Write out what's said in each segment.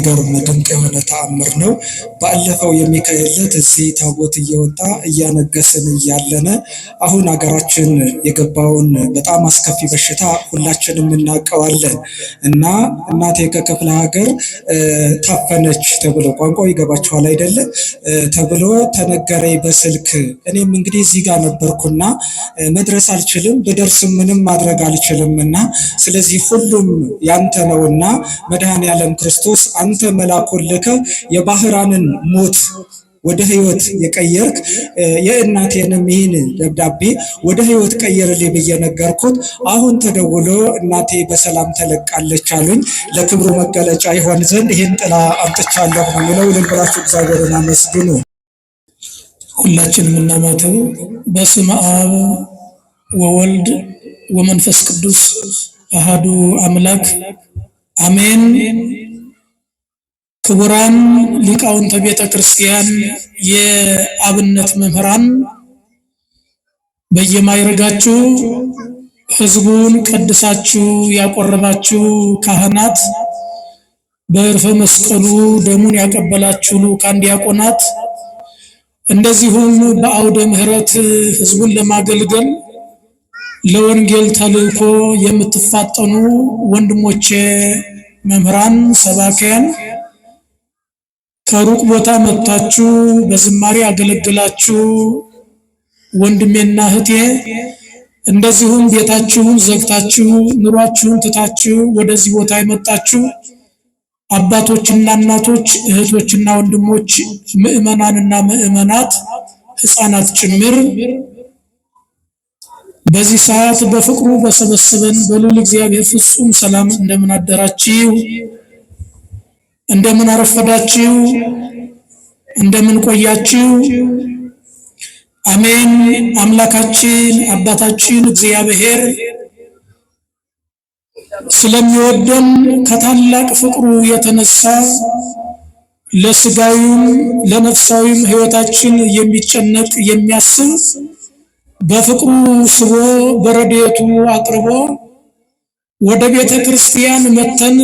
የሚገርም ድንቅ የሆነ ተአምር ነው። ባለፈው የሚካኤል ዕለት እዚህ ታቦት እየወጣ እያነገስን እያለነ አሁን ሀገራችን የገባውን በጣም አስከፊ በሽታ ሁላችንም እናውቀዋለን እና እናቴ ከክፍለ ሀገር ታፈነች ተብሎ ቋንቋው ይገባችኋል አይደለም ተብሎ ተነገረኝ በስልክ። እኔም እንግዲህ እዚህ ጋር ነበርኩና መድረስ አልችልም፣ ብደርስም ምንም ማድረግ አልችልምና ስለዚህ ሁሉም ያንተ ነውና መድኃኔዓለም ክርስቶስ አንተ መላኩን ልከ የባህራንን ሞት ወደ ህይወት የቀየርክ የእናቴንም ይህን ደብዳቤ ወደ ህይወት ቀየርልኝ ብዬ ነገርኩት። አሁን ተደውሎ እናቴ በሰላም ተለቃለች አሉኝ። ለክብሩ መገለጫ ይሆን ዘንድ ይህን ጥላ አምጥቻለሁ ነው የሚለው። ልንብላችሁ እግዚአብሔርን አመስግኑ። ሁላችንም እናማተው በስመ አብ ወወልድ ወመንፈስ ቅዱስ አሃዱ አምላክ አሜን። ክቡራን ሊቃውንተ ቤተ ክርስቲያን፣ የአብነት መምህራን፣ በየማይረጋችሁ ህዝቡን ቀድሳችሁ ያቆረባችሁ ካህናት፣ በዕርፈ መስቀሉ ደሙን ያቀበላችሁ ልዑካን ዲያቆናት፣ እንደዚሁም በአውደ ምሕረት ህዝቡን ለማገልገል ለወንጌል ተልእኮ የምትፋጠኑ ወንድሞቼ መምህራን፣ ሰባኪያን፣ ከሩቅ ቦታ መጥታችሁ በዝማሬ ያገለግላችሁ ወንድሜና እህቴ፣ እንደዚሁም ቤታችሁን ዘግታችሁ ኑሯችሁን ትታችሁ ወደዚህ ቦታ የመጣችሁ አባቶችና እናቶች፣ እህቶችና ወንድሞች፣ ምእመናንና ምእመናት፣ ህፃናት ጭምር በዚህ ሰዓት በፍቅሩ በሰበሰበን በልዑል እግዚአብሔር ፍጹም ሰላም እንደምን አደራችሁ? እንደምን አረፈዳችሁ? እንደምን ቆያችሁ? አሜን። አምላካችን አባታችን እግዚአብሔር ስለሚወደን ከታላቅ ፍቅሩ የተነሳ ለስጋዊም ለነፍሳዊም ህይወታችን የሚጨነቅ የሚያስብ በፍቅሩ ስቦ በረድኤቱ አቅርቦ ወደ ቤተ ክርስቲያን መተን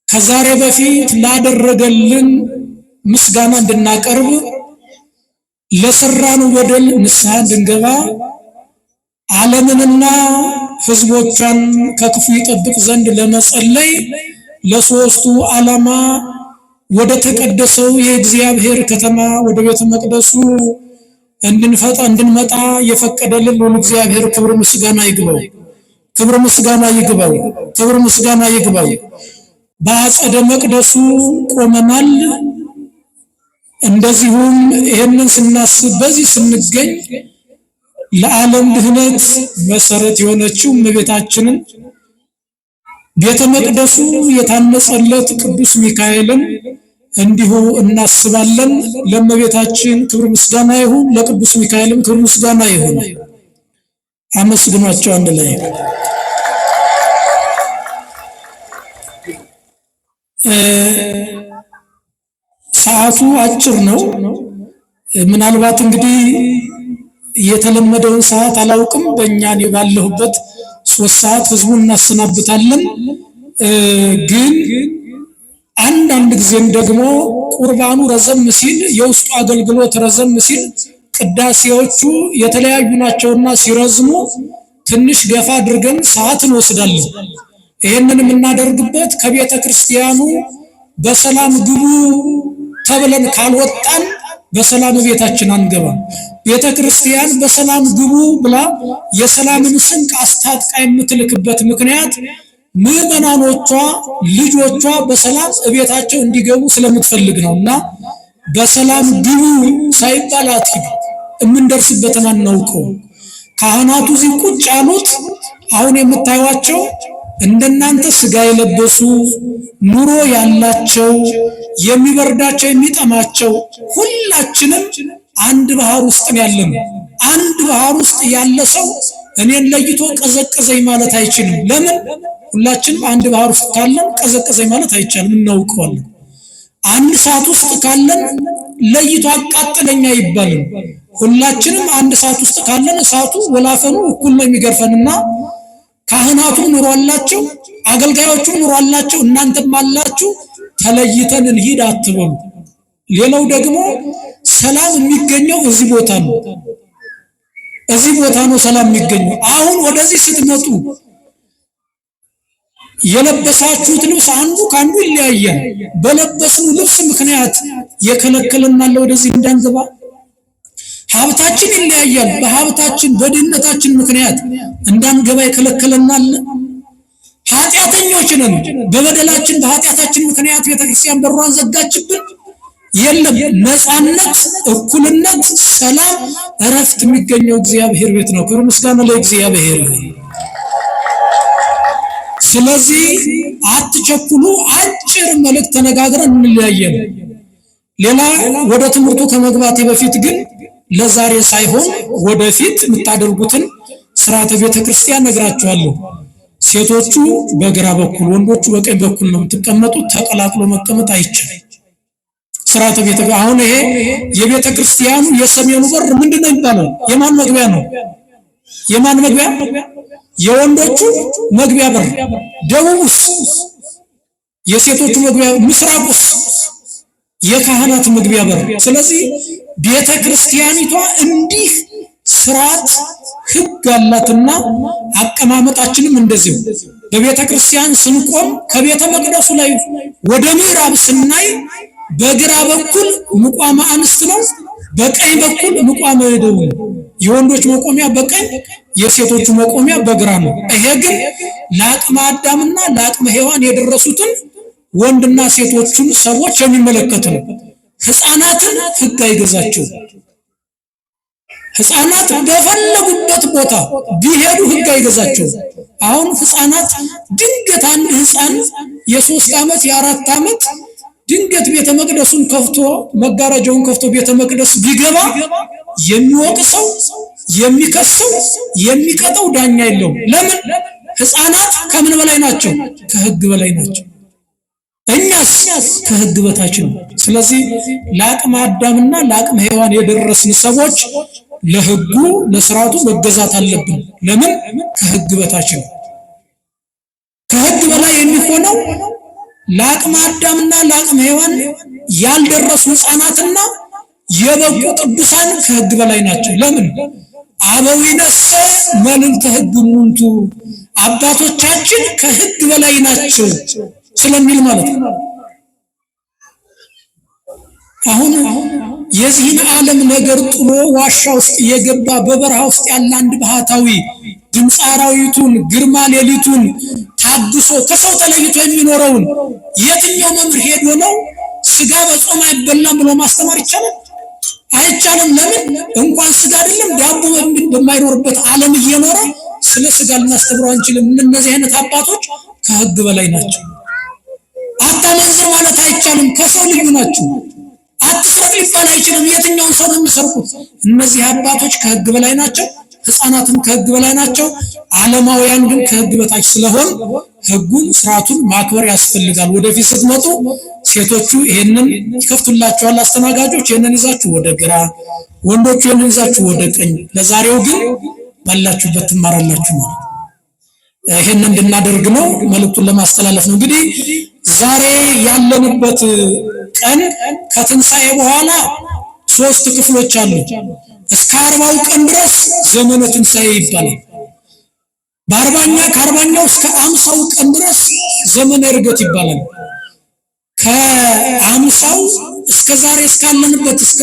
ከዛሬ በፊት ላደረገልን ምስጋና እንድናቀርብ ለሰራነው በደል ንስሐ እንድንገባ ዓለምንና ህዝቦቿን ከክፉ ይጠብቅ ዘንድ ለመጸለይ ለሶስቱ ዓላማ ወደ ተቀደሰው የእግዚአብሔር ከተማ ወደ ቤተ መቅደሱ እንድንመጣ የፈቀደልን ልዑል እግዚአብሔር ክብር ምስጋና ይግባው። ክብር ምስጋና ይግባው። ክብር ምስጋና ይግባው። በአጸደ መቅደሱ ቆመናል። እንደዚሁም ይሄንን ስናስብ በዚህ ስንገኝ ለዓለም ድህነት መሰረት የሆነችው እመቤታችንን ቤተ መቅደሱ የታነጸለት ቅዱስ ሚካኤልን እንዲሁ እናስባለን። ለእመቤታችን ክብር ምስጋና ይሁን፣ ለቅዱስ ሚካኤልም ክብር ምስጋና ይሁን። አመስግኗቸው አንድ ላይ። ሰዓቱ አጭር ነው። ምናልባት እንግዲህ የተለመደውን ሰዓት አላውቅም። በእኛ ባለሁበት 3 ሰዓት ህዝቡን እናሰናብታለን። ግን አንዳንድ ጊዜም ደግሞ ቁርባኑ ረዘም ሲል፣ የውስጡ አገልግሎት ረዘም ሲል፣ ቅዳሴዎቹ የተለያዩ ናቸውና ሲረዝሙ ትንሽ ገፋ አድርገን ሰዓት እንወስዳለን። ይሄንን የምናደርግበት ከቤተ ክርስቲያኑ በሰላም ግቡ ተብለን ካልወጣን በሰላም ቤታችን አንገባም። ቤተ ክርስቲያን በሰላም ግቡ ብላ የሰላምን ስንቅ አስታጥቃ የምትልክበት ምክንያት ምዕመናኖቿ ልጆቿ በሰላም ቤታቸው እንዲገቡ ስለምትፈልግ ነውና በሰላም ግቡ ሳይባል አትሂዱ። የምንደርስበትን አናውቀው። ካህናቱ እዚህ ቁጭ ያሉት አሁን የምታዩዋቸው እንደናንተ ስጋ የለበሱ ኑሮ ያላቸው የሚበርዳቸው የሚጠማቸው ሁላችንም አንድ ባህር ውስጥ ያለን። አንድ ባህር ውስጥ ያለ ሰው እኔን ለይቶ ቀዘቀዘኝ ማለት አይችልም። ለምን? ሁላችንም አንድ ባህር ውስጥ ካለን ቀዘቀዘኝ ማለት አይቻልም፣ እናውቀዋለን። አንድ ሰዓት ውስጥ ካለን ለይቶ አቃጠለኝ አይባልም። ሁላችንም አንድ ሰዓት ውስጥ ካለን እሳቱ ወላፈኑ እኩል ነው የሚገርፈንና ካህናቱ ኑሮ አላቸው፣ አገልጋዮቹ ኑሮ አላቸው፣ እናንተም አላችሁ። ተለይተን እንሂድ አትበሉ። ሌላው ደግሞ ሰላም የሚገኘው እዚህ ቦታ ነው። እዚህ ቦታ ነው ሰላም የሚገኘው። አሁን ወደዚህ ስትመጡ የለበሳችሁት ልብስ አንዱ ካንዱ ይለያያል። በለበስኑ ልብስ ምክንያት የከለከለናል ወደዚህ እንዳንገባ። ሀብታችን ይለያያል። በሀብታችን በድህነታችን ምክንያት እንዳንገባ የከለከለናል። ኃጢአተኞች ነን። በበደላችን በኃጢአታችን ምክንያት ቤተክርስቲያን በሯን ዘጋችብን። የለም፣ ነፃነት፣ እኩልነት፣ ሰላም፣ እረፍት የሚገኘው እግዚአብሔር ቤት ነው። ክብር ምስጋና ለእግዚአብሔር። ስለዚህ አትቸኩሉ። አጭር መልእክት ተነጋግረን እንለያየን። ሌላ ወደ ትምህርቱ ከመግባቴ በፊት ግን ለዛሬ ሳይሆን ወደፊት የምታደርጉትን ስርዓተ ቤተክርስቲያን ነግራችኋለሁ። ሴቶቹ በግራ በኩል ወንዶቹ በቀኝ በኩል ነው የምትቀመጡት። ተቀላቅሎ መቀመጥ አይቻልም። ስርዓተ ቤተ አሁን ይሄ የቤተ ክርስቲያኑ የሰሜኑ በር ምንድነው የሚባለው? የማን መግቢያ ነው? የማን መግቢያ? የወንዶቹ መግቢያ በር። ደቡቡስ? የሴቶቹ መግቢያ። ምስራቁስ? የካህናት መግቢያ በር። ስለዚህ ቤተ ክርስቲያኒቷ እንዲህ ስርዓት ህግ አላትና አቀማመጣችንም እንደዚሁ። በቤተ ክርስቲያን ስንቆም ከቤተ መቅደሱ ላይ ወደ ምዕራብ ስናይ በግራ በኩል ምቋመ አንስት ነው፣ በቀኝ በኩል ምቋመ እደው። የወንዶች መቆሚያ በቀኝ፣ የሴቶቹ መቆሚያ በግራ ነው። ይሄ ግን ለአቅመ አዳምና ለአቅመ ሔዋን የደረሱትን ወንድና ሴቶቹን ሰዎች የሚመለከት ነው። ሕፃናትን ህግ አይገዛቸው። ሕፃናት በፈለጉበት ቦታ ቢሄዱ ህግ አይገዛቸው። አሁን ሕፃናት ድንገት አንድ ሕፃን የ3 ዓመት የ4 ዓመት ድንገት ቤተ መቅደሱን ከፍቶ መጋረጃውን ከፍቶ ቤተ መቅደስ ቢገባ የሚወቅሰው የሚከሰው የሚቀጣው ዳኛ የለውም። ለምን? ሕፃናት ከምን በላይ ናቸው? ከህግ በላይ ናቸው። እኛስ ከህግ በታች ነው። ስለዚህ ለአቅመ አዳምና ለአቅመ ሔዋን የደረስን ሰዎች ለህጉ ለስርዓቱ መገዛት አለብን። ለምን? ከህግ በታች ነው። ከህግ በላይ የሚሆነው ለአቅመ አዳምና ለአቅመ ሔዋን ያልደረሱ ሕፃናትና የበቁ ቅዱሳን ከህግ በላይ ናቸው። ለምን? አበዊነሰ መልዕልተ ህግ እሙንቱ፣ አባቶቻችን ከህግ በላይ ናቸው ስለሚል ማለት ነው። አሁን የዚህን ዓለም ነገር ጥሎ ዋሻ ውስጥ የገባ በበረሃ ውስጥ ያለ አንድ ባህታዊ ድምፀ አራዊቱን ግርማ ሌሊቱን ታግሶ ከሰው ተለይቶ የሚኖረውን የትኛው መምህር ሄዶ ነው ስጋ በጾም አይበላም ብሎ ማስተማር ይቻላል? አይቻልም። ለምን? እንኳን ስጋ አይደለም ዳቦ በማይኖርበት ዓለም እየኖረ ስለ ስጋ ልናስተምረው አንችልም። እነዚህ አይነት አባቶች ከህግ በላይ ናቸው። አታመንዝር ማለት አይቻልም፣ ከሰው ልዩ ናቸው። አትስረቅ ሊባል አይችልም። የትኛውን ሰው ነው የሚሰርቁት? እነዚህ አባቶች ከህግ በላይ ናቸው። ሕፃናትም ከህግ በላይ ናቸው። ዓለማውያን ግን ከህግ በታች ስለሆን ህጉን ስርዓቱን ማክበር ያስፈልጋል። ወደፊት ስትመጡ ሴቶቹ ይሄንን ይከፍቱላችኋል፣ አስተናጋጆች ይሄንን ይዛችሁ ወደ ግራ፣ ወንዶቹ ይሄንን ይዛችሁ ወደ ቀኝ። ለዛሬው ግን ባላችሁበት ትማራላችሁ ማለት ይሄንን እንድናደርግ ነው። መልእክቱን ለማስተላለፍ ነው። እንግዲህ ዛሬ ያለንበት ቀን ከትንሣኤ በኋላ 3 ክፍሎች አሉ። እስከ 40ው ቀን ድረስ ዘመነ ትንሣኤ ይባላል። ከ40ኛው እስከ 50ው ቀን ድረስ ዘመነ ዕርገት ይባላል። ከ50ው እስከ ዛሬ እስካለንበት እስከ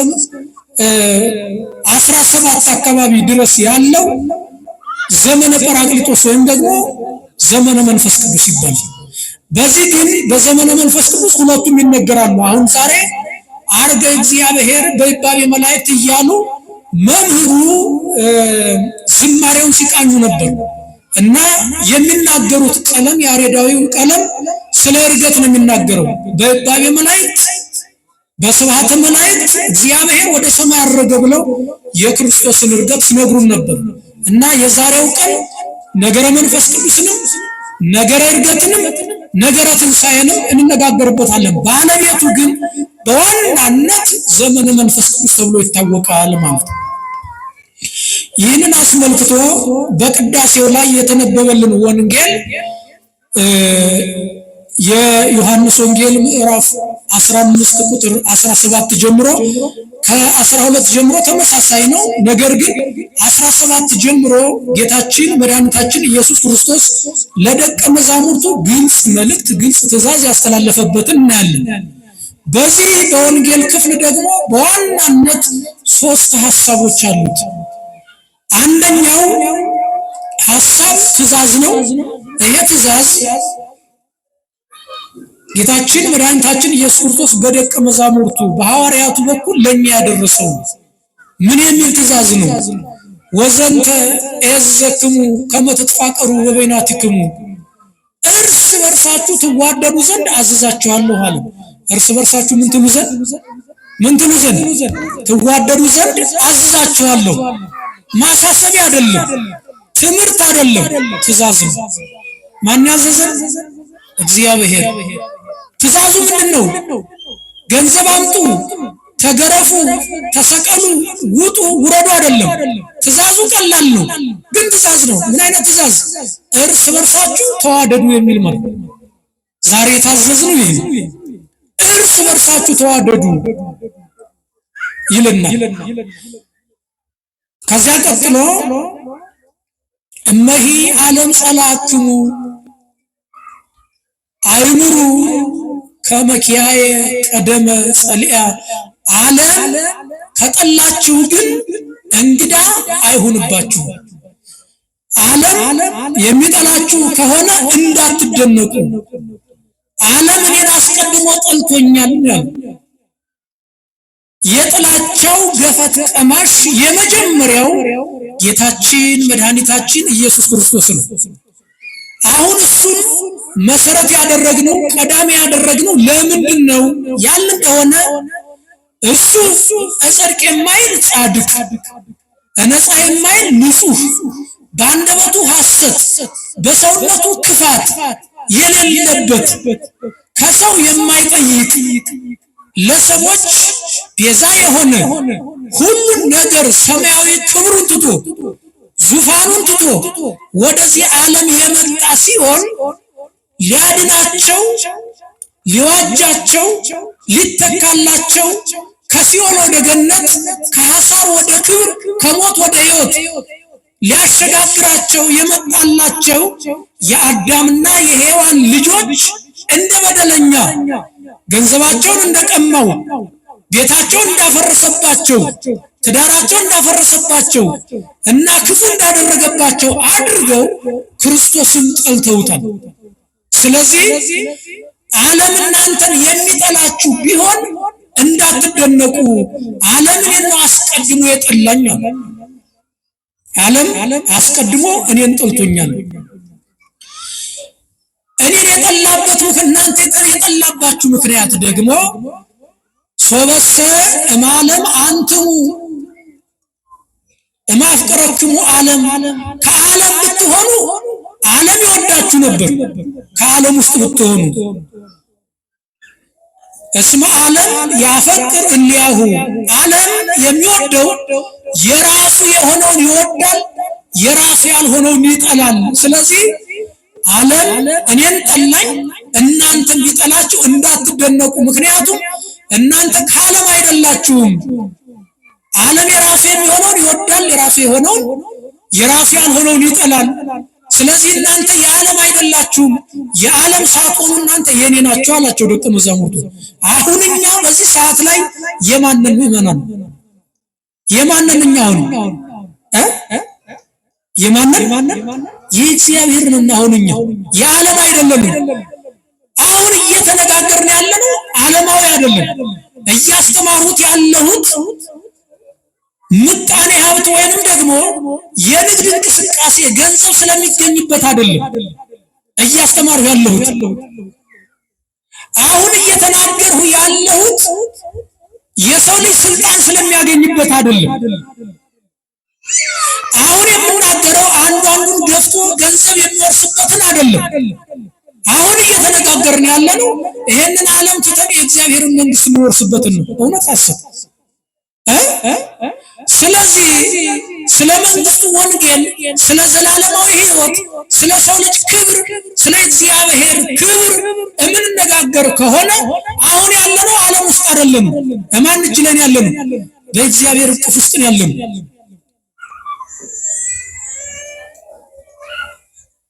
17 አካባቢ ድረስ ያለው ዘመነ ጰራቅሊጦስ ወይም ደግሞ ዘመነ መንፈስ ቅዱስ ይባላል። በዚህ ግን በዘመነ መንፈስ ቅዱስ ሁለቱም ይነገራሉ። አሁን ዛሬ አርገ እግዚአብሔር በይባቤ መላእክት እያሉ መምህሩ ዝማሬውን ሲቃኙ ነበር እና የሚናገሩት ቀለም ያሬዳዊው ቀለም ስለ ዕርገት ነው የሚናገረው። በይባቤ መላእክት በስብሐተ መላእክት እግዚአብሔር ወደ ሰማይ አረገ ብለው የክርስቶስን ዕርገት ሲነግሩን ነበር እና የዛሬው ቀን ነገረ መንፈስ ቅዱስንም ነገረ ዕርገትንም ነገረ ትንሣኤንም እንነጋገርበታለን። ባለቤቱ ግን በዋናነት ዘመነ መንፈስ ቅዱስ ተብሎ ይታወቃል ማለት ነው። ይህንን አስመልክቶ በቅዳሴው ላይ የተነበበልን ወንጌል የዮሐንስ ወንጌል ምዕራፍ 15 ቁጥር 17 ጀምሮ ከ12 ጀምሮ ተመሳሳይ ነው። ነገር ግን 17 ጀምሮ ጌታችን መድኃኒታችን ኢየሱስ ክርስቶስ ለደቀ መዛሙርቱ ግልጽ መልእክት፣ ግልጽ ትእዛዝ ያስተላለፈበትን እናያለን። በዚህ በወንጌል ክፍል ደግሞ በዋናነት 3 ሐሳቦች አሉት። አንደኛው ሐሳብ ትእዛዝ ነው። ይሄ ትእዛዝ ጌታችን መድኃኒታችን ኢየሱስ ክርስቶስ በደቀ መዛሙርቱ በሐዋርያቱ በኩል ለኛ ያደረሰው ምን የሚል ትእዛዝ ነው? ወዘንተ እዘክሙ ከመ ትትፋቀሩ በበይናቲክሙ፣ እርስ በርሳችሁ ትዋደዱ ዘንድ አዘዛችኋለሁ አለ። እርስ በርሳችሁ ምን ትሉ ዘንድ ትዋደዱ ዘንድ አዘዛችኋለሁ። ማሳሰቢያ አይደለም፣ ትምህርት አይደለም፣ ትእዛዝ ነው። ማን ያዘዘን? እግዚአብሔር። ትእዛዙ ምንድነው? ገንዘብ አምጡ፣ ተገረፉ፣ ተሰቀሉ፣ ውጡ፣ ውረዱ አይደለም። ትእዛዙ ቀላል ነው፣ ግን ትእዛዝ ነው። ምን አይነት ትእዛዝ? እርስ በርሳችሁ ተዋደዱ የሚል ማለት። ዛሬ የታዘዝነው ይሄ ነው። እርስ በርሳችሁ ተዋደዱ ይለናል። ከዚያ ቀጥሎ እመሂ ዓለም ጸላእክሙ አይኑሩ ከመኪያየ ቀደመ ጸልያ፣ ዓለም ከጠላችሁ ግን እንግዳ አይሁንባችሁ። ዓለም የሚጠላችሁ ከሆነ እንዳትደነቁ። ዓለም እኔን አስቀድሞ ጠልቶኛል። የጥላቻው ገፈት ቀማሽ የመጀመሪያው ጌታችን መድኃኒታችን ኢየሱስ ክርስቶስ ነው። አሁን እሱን መሰረት ያደረግነው ቀዳሚ ያደረግነው ለምንድን ነው ያልን እንደሆነ እሱ እጽድቅ የማይል ጻድቅ፣ እነጻ የማይል ንጹሕ፣ በአንደበቱ ሐሰት በሰውነቱ ክፋት የሌለበት፣ ከሰው የማይጠይቅ፣ ለሰዎች ቤዛ የሆነ፣ ሁሉን ነገር ሰማያዊ ክብሩን ትቶ ዙፋኑን ትቶ ወደዚህ ዓለም የመጣ ሲሆን ሊያድናቸው፣ ሊዋጃቸው፣ ሊተካላቸው ከሲኦል ወደ ገነት፣ ከሐሳር ወደ ክብር፣ ከሞት ወደ ሕይወት ሊያሸጋግራቸው የመጣላቸው የአዳምና የሔዋን ልጆች እንደ በደለኛ ገንዘባቸውን እንደቀማው፣ ቤታቸውን እንዳፈረሰባቸው፣ ትዳራቸውን እንዳፈረሰባቸው እና ክፉ እንዳደረገባቸው አድርገው ክርስቶስን ጠልተውታል። ስለዚህ ዓለም እናንተን የሚጠላችሁ ቢሆን እንዳትደነቁ፣ ዓለም እኔን አስቀድሞ የጠላኝ አለ። ዓለም አስቀድሞ እኔን ጠልቶኛል። እኔን የጠላበት እናንተ የጠላባችሁ ምክንያት ደግሞ ሶበሰ እምዓለም አንትሙ እማፍቀረክሙ ዓለም፣ ከዓለም ብትሆኑ ዓለም ይወዳችሁ ነበር። ከዓለም ውስጥ ብትሆኑ እስመ ዓለም ያፈቅር እልያሁ፣ ዓለም የሚወደው የራሱ የሆነውን ይወዳል፣ የራሱ ያልሆነውን ይጠላል። ስለዚህ ዓለም እኔን ጠላኝ፣ እናንተን ቢጠላችሁ እንዳትደነቁ፣ ምክንያቱም እናንተ ከዓለም አይደላችሁም። ዓለም የራሱ የሚሆነውን ይወዳል፣ የራሱ የሆነውን የራሱ ያልሆነውን ይጠላል። ስለዚህ እናንተ የዓለም አይደላችሁም፣ የዓለም ሳትሆኑ እናንተ የኔ ናችሁ አላቸው ደቀ መዛሙርቱ። አሁን እኛ በዚህ ሰዓት ላይ የማንን ምዕመናን? የማንን? እኛ አሁን የማንን? የእግዚአብሔርን። አሁን እኛ የዓለም አይደለንም። አሁን እየተነጋገርን ያለነው ዓለማዊ አይደለም። እያስተማሩት ያለሁት ምጣኔ ሀብት ወይንም ደግሞ የንግድ እንቅስቃሴ ገንዘብ ስለሚገኝበት አይደለም እያስተማሩ ያለሁት። አሁን እየተናገርሁ ያለሁት የሰው ልጅ ስልጣን ስለሚያገኝበት አይደለም። አሁን የምናገረው አንዱን ገፍቶ ገንዘብ የሚወርስበትን አይደለም። አሁን እየተነጋገርን ያለነው ይሄንን ዓለም ትተን የእግዚአብሔርን መንግስት የሚወርስበትን ነው። እውነት አሰብ ስለዚህ ስለ መንግስቱ ወንጌል፣ ስለ ዘላለማዊ ሕይወት፣ ስለ ሰው ልጅ ክብር፣ ስለ እግዚአብሔር ክብር እምንነጋገር ከሆነ አሁን ያለነው ዓለም ውስጥ አይደለም። ማን እጅ ላይ ያለነው? በእግዚአብሔር እቅፍ ውስጥ ያለነው።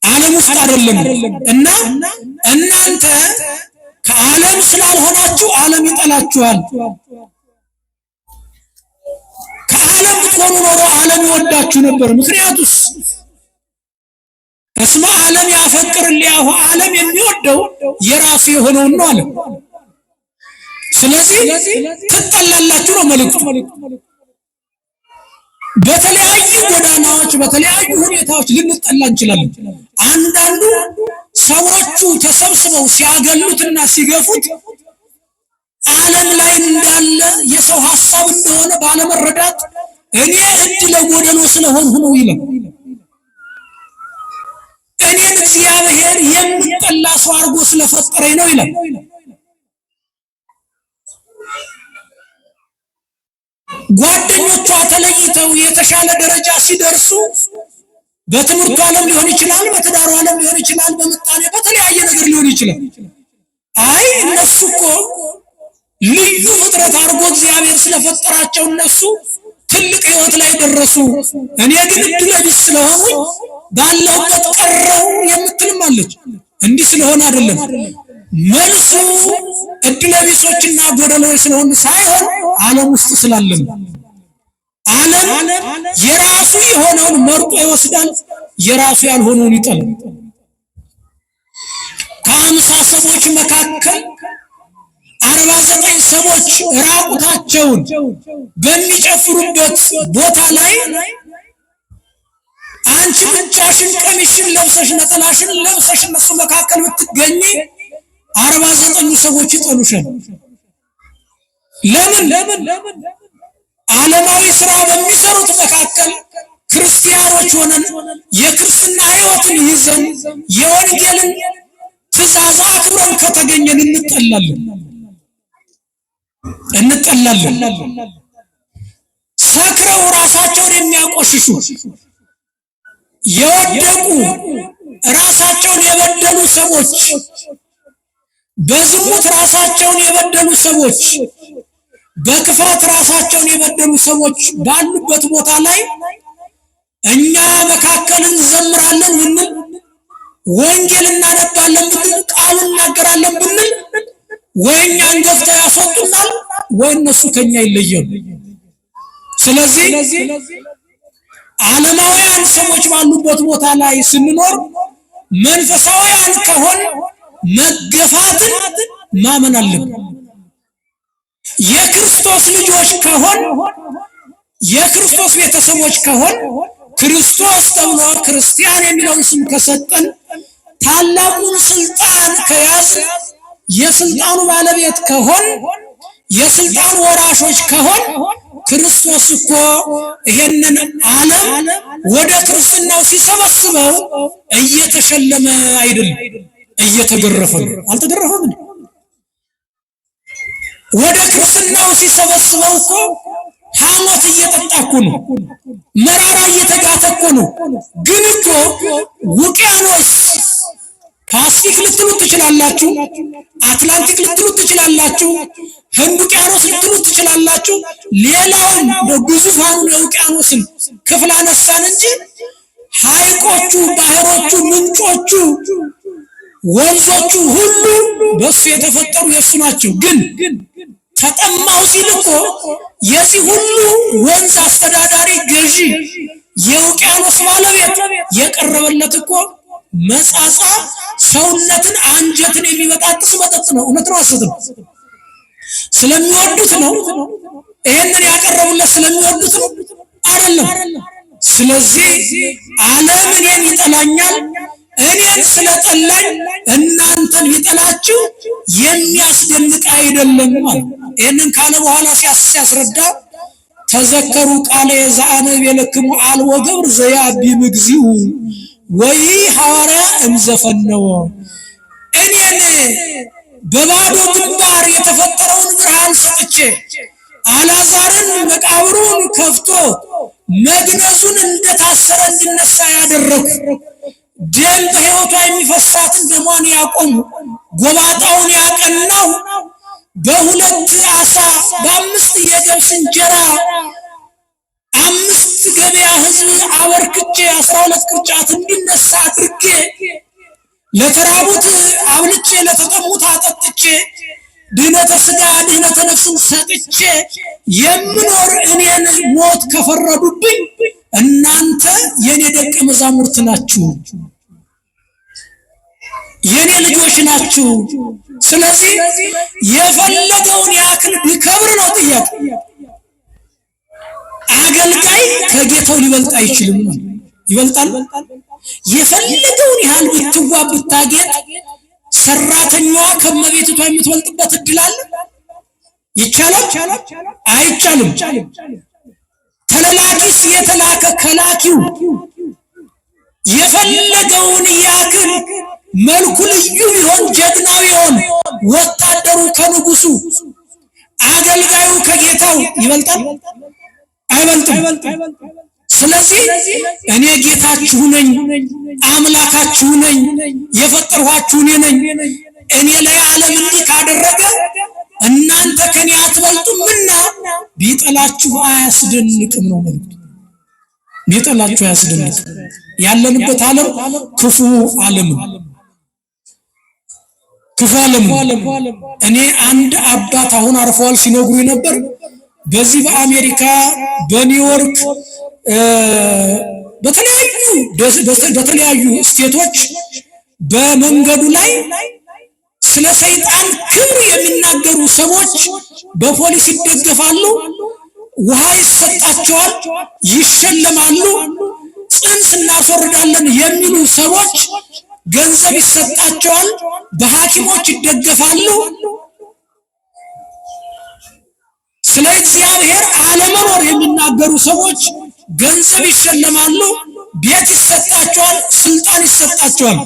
ዓለም ውስጥ አይደለም። እና እናንተ ከዓለም ስላልሆናችሁ ዓለም ይጠላችኋል። ከዓለም ብትሆኑ ኖሮ ዓለም ይወዳችሁ ነበር። ምክንያቱስ እስመ ዓለም ያፈቅር ሊያሁ ዓለም የሚወደው የራሱ የሆነውን ነው አለ። ስለዚህ ትጠላላችሁ ነው መልእክቱ። በተለያዩ ጎዳናዎች በተለያዩ ሁኔታዎች ልንጠላ እንችላለን። አንዳንዱ ሰዎቹ ተሰብስበው ሲያገሉትና ሲገፉት ዓለም ላይ እንዳለ የሰው ሐሳብ እንደሆነ ባለመረዳት እኔ እድለ ጎደሎ ስለሆንሁ ነው ይላል። እኔን እግዚአብሔር የምጠላ ሰው አድርጎ ስለፈጠረኝ ነው ይላል። ጓደኞቿ ተለይተው የተሻለ ደረጃ ሲደርሱ በትምህርቱ ዓለም ሊሆን ይችላል፣ በትዳሩ ዓለም ሊሆን ይችላል፣ በምጣኔ በተለያየ ነገር ሊሆን ይችላል። አይ እነሱ እኮ ልዩ ፍጥረት አድርጎ እግዚአብሔር ስለፈጠራቸው እነሱ ትልቅ ሕይወት ላይ ደረሱ፣ እኔ ግን እድለ ቢስ ስለሆኑ ባለሁበት ቀረው የምትልም አለች። እንዲህ ስለሆነ አይደለም መልሱ እድለ ቢሶችና ጎደሎች ስለሆኑ ሳይሆን ዓለም ውስጥ ስላለን። ዓለም የራሱ የሆነውን መርጦ ይወስዳል፣ የራሱ ያልሆነውን ይጠላል። ከአምሳ ሰዎች መካከል 49 ሰዎች ራቁታቸውን በሚጨፍሩበት ቦታ ላይ አንቺ ብቻሽን ቀሚስሽን ለብሰሽ ነጠላሽን ለብሰሽ እነሱ መካከል ብትገኚ 49 ሰዎች ይጠሉሻል። ለምን? ዓለማዊ ስራ በሚሰሩት መካከል ክርስቲያኖች ሆነን የክርስትና ሕይወትን ይዘን የወንጌልን ትእዛዝ አክብረን ከተገኘን እንጠላለን። ሰክረው ራሳቸውን የሚያቆሽሹ የወደቁ ራሳቸውን የበደሉ ሰዎች፣ በዝሙት ራሳቸውን የበደሉ ሰዎች፣ በክፋት ራሳቸውን የበደሉ ሰዎች ባሉበት ቦታ ላይ እኛ መካከል እንዘምራለን ብንል፣ ወንጌል እናነባለን ብንል፣ ቃል እናገራለን ብንል ወይ እኛን ገፍተው ያስወጡናል ወይ እነሱ ከኛ ይለያሉ። ስለዚህ ዓለማውያን ሰዎች ባሉበት ቦታ ላይ ስንኖር መንፈሳውያን ከሆን መገፋትን ማመን አለብን። የክርስቶስ ልጆች ከሆን የክርስቶስ ቤተሰቦች ከሆን ክርስቶስ ተብሎ ክርስቲያን የሚለውን ስም ከሰጠን ታላቁን ስልጣን ከያዝ የስልጣኑ ባለቤት ከሆን የስልጣኑ ወራሾች ከሆን ክርስቶስ እኮ ይሄንን ዓለም ወደ ክርስትናው ሲሰበስበው እየተሸለመ አይደለም፣ እየተገረፈ ነው። አልተገረፈም? ወደ ክርስትናው ሲሰበስበው እኮ ሐሞት እየጠጣ እኮ ነው፣ መራራ እየተጋተ እኮ ነው። ግን እኮ ውቅያኖስ ፓሲፊክ ልትሉት ትችላላችሁ፣ አትላንቲክ ልትሉት ትችላላችሁ፣ ህንድ ውቅያኖስ ልትሉት ትችላላችሁ። ሌላውን ግዙፋኑን የውቅያኖስን ክፍል አነሳን እንጂ ሐይቆቹ፣ ባህሮቹ፣ ምንጮቹ፣ ወንዞቹ ሁሉ በሱ የተፈጠሩ የሱ ናቸው። ግን ተጠማው ሲል እኮ የዚህ ሁሉ ወንዝ አስተዳዳሪ ገዢ የውቅያኖስ ባለቤት የቀረበለት እኮ መጻጻ ሰውነትን አንጀትን የሚበጣጥስ መጠጥ ነው። እውነት ነው ሐሰት ነው? ስለሚወዱት ነው ይሄንን ያቀረቡለት፣ ስለሚወዱት ነው አይደለም። ስለዚህ ዓለም እኔን ይጠላኛል፣ እኔን ስለጠላኝ እናንተን ቢጠላችሁ የሚያስደንቅ አይደለም ማለት። ይሄንን ካለ በኋላ ሲያስረዳ ተዘከሩ ቃለ ዘአነብ የለክሙ አልወ ገብር ዘያቢ ምግዚኡ ወይ ሐዋርያ እምዘፈነወ። እኔን በባዶ ግንባር የተፈጠረውን ብርሃን ሰጥቼ አልዓዛርን መቃብሩን ከፍቶ መግነዙን እንደታሰረ እንዲነሳ ያደረኩ ደም በሕይወቷ የሚፈሳትን ደሟን ያቆሙ ጎባጣውን ያቀናው በሁለት ዓሣ በአምስት የገብስ እንጀራ 5 ገበያ ሕዝብ አበርክቼ 12 ቅርጫት እንዲነሳ አድርጌ ለተራቡት አብልቼ ለተጠሙት አጠጥቼ ድህነተ ሥጋ ድህነተ ነፍስን ሰጥቼ የምኖር እኔን ሞት ከፈረዱብኝ እናንተ የኔ ደቀ መዛሙርት ናችሁ፣ የኔ ልጆች ናችሁ። ስለዚህ የፈለገውን ያክል ቢከብር ነው ጥያቄ። አገልጋይ ከጌታው ሊበልጥ አይችልም። ይበልጣል? የፈለገውን ያህል ብትዋብ ብታጌጥ ሰራተኛዋ ከመቤትቷ የምትበልጥበት እድል አለ? ይቻላል? አይቻልም። ተላላኪስ የተላከ ከላኪው የፈለገውን ያክል መልኩ ልዩ ቢሆን ጀግና ቢሆን ወታደሩ ከንጉሱ አገልጋዩ ከጌታው ይበልጣል? አይበልጥም። ስለዚህ እኔ ጌታችሁ ነኝ፣ አምላካችሁ ነኝ፣ የፈጠርኋችሁ እኔ ነኝ። እኔ ላይ ዓለም እንዲህ ካደረገ እናንተ ከኔ አትበልጡምና ቢጠላችሁ አያስደንቅም ነው መልእክቱ። ቢጠላችሁ አያስደንቅም። ያለንበት ዓለም ክፉ ዓለም እኔ አንድ አባት አሁን አርፈዋል ሲነግሩኝ ነበር። በዚህ በአሜሪካ በኒውዮርክ በተለያዩ ስቴቶች በመንገዱ ላይ ስለ ሰይጣን ክብር የሚናገሩ ሰዎች በፖሊስ ይደገፋሉ፣ ውሃ ይሰጣቸዋል፣ ይሸለማሉ። ጽንስ እናስወርዳለን የሚሉ ሰዎች ገንዘብ ይሰጣቸዋል፣ በሐኪሞች ይደገፋሉ። ስለ እግዚአብሔር አለመኖር የሚናገሩ ሰዎች ገንዘብ ይሸለማሉ፣ ቤት ይሰጣቸዋል፣ ስልጣን ይሰጣቸዋል።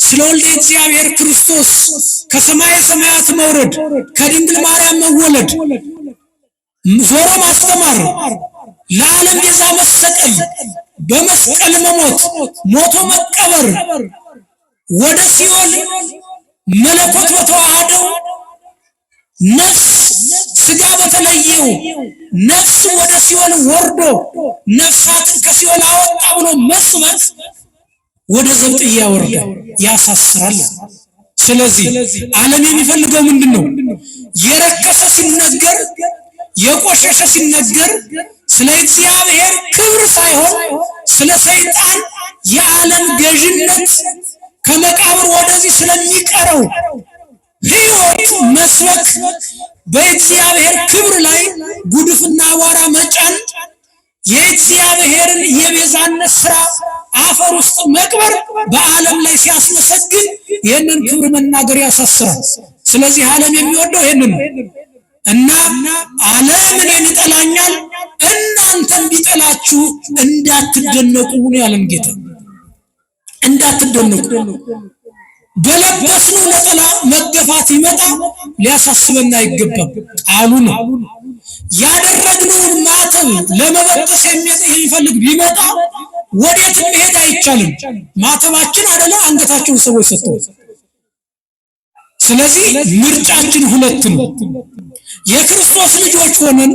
ስለ ወልደ እግዚአብሔር ክርስቶስ ከሰማየ ሰማያት መውረድ፣ ከድንግል ማርያም መወለድ፣ ዞሮ ማስተማር፣ ለዓለም ቤዛ መሰቀል፣ በመስቀል መሞት፣ ሞቶ መቀበር፣ ወደ ሲኦል መለኮት በተዋሃደው ነፍስ ስጋ በተለየው ነፍስ ወደ ሲኦል ወርዶ ነፍሳትን ከሲኦል አወጣ ብሎ መስበክ ወደ ዘብጥያ ያወርዳል፣ ያሳስራል። ስለዚህ ዓለም የሚፈልገው ምንድነው? የረከሰ ሲነገር የቆሸሸ ሲነገር ስለ እግዚአብሔር ክብር ሳይሆን ስለ ሰይጣን የዓለም ገዥነት ከመቃብር ወደዚህ ስለሚቀረው ሕይወት መስበክ፣ በእግዚአብሔር ክብር ላይ ጉድፍና አቧራ መጫን፣ የእግዚአብሔርን የቤዛነት ሥራ አፈር ውስጥ መቅበር በዓለም ላይ ሲያስመሰግን ይህንን ክብር መናገር ያሳስራል። ስለዚህ ዓለም የሚወደው ይህንን ነው እና ዓለም እኔን ይጠላኛል፣ እናንተም ቢጠላችሁ እንዳትደነቁ ነው ያለን ጌታ። እንዳትደነቁ። በለበስነው ነጠላ መገፋት ይመጣ ሊያሳስበን አይገባም። ቃሉ ነው። ያደረግነውን ማተብ ለመበጠስ የሚፈልግ ቢመጣ ወዴት መሄድ አይቻልም። ማተባችን አይደለ አንገታቸውን ሰዎች ሰጥተው። ስለዚህ ምርጫችን ሁለት ነው። የክርስቶስ ልጆች ሆነን